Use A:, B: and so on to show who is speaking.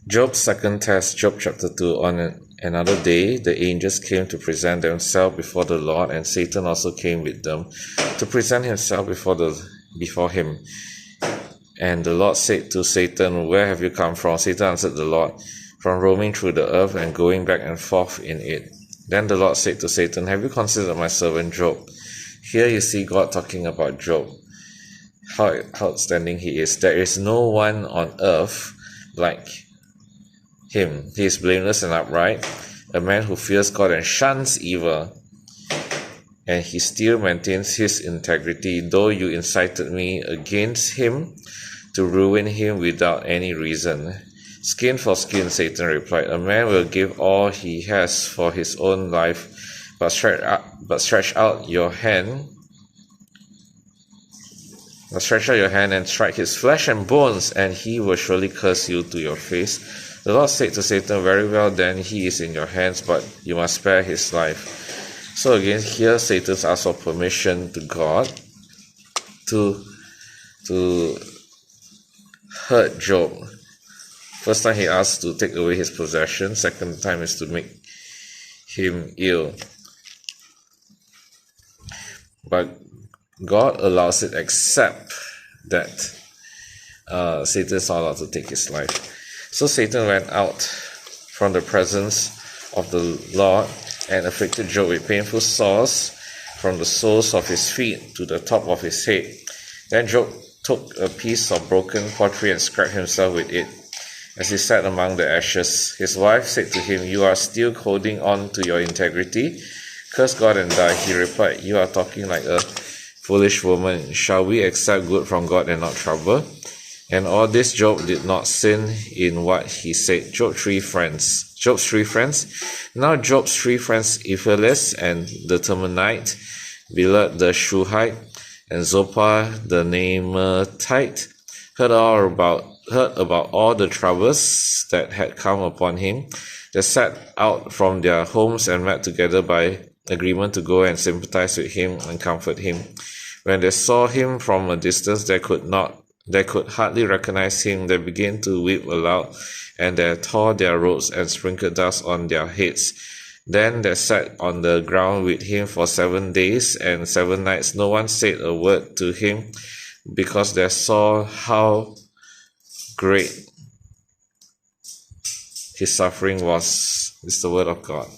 A: Job's second test, Job chapter 2. On another day, the angels came to present themselves before the Lord, and Satan also came with them to present himself before him. And the Lord said to Satan, "Where have you come from?" Satan answered the Lord, "From roaming through the earth and going back and forth in it." Then the Lord said to Satan, "Have you considered my servant Job?" Here you see God talking about Job, how outstanding he is. There is no one on earth like him. He is blameless and upright, a man who fears God and shuns evil, and he still maintains his integrity, though you incited me against him to ruin him without any reason. Skin for skin, Satan replied. A man will give all he has for his own life, but stretch out your hand and strike his flesh and bones, and he will surely curse you to your face. The Lord said to Satan, "Very well, then he is in your hands, but you must spare his life." So again, here Satan asks for permission to God to hurt Job. First time he asked to take away his possession. Second time is to make him ill. But God allows it, except that Satan is not allowed to take his life. So Satan went out from the presence of the Lord and afflicted Job with painful sores from the soles of his feet to the top of his head. Then Job took a piece of broken pottery and scratched himself with it as he sat among the ashes. His wife said to him, "You are still holding on to your integrity? Curse God and die." He replied, "You are talking like a foolish woman. Shall we accept good from God and not trouble?" And all this Job did not sin in what he said. Job's three friends. Now Job's three friends, Eliphaz and the Temanite, Bildad the Shuhite, and Zophar the Naamathite, heard about all the troubles that had come upon him. They set out from their homes and met together by agreement to go and sympathize with him and comfort him. When they saw him from a distance, they could hardly recognize him. They began to weep aloud, and they tore their robes and sprinkled dust on their heads. Then they sat on the ground with him for 7 days and 7 nights. No one said a word to him, because they saw how great his suffering was. It's the word of God.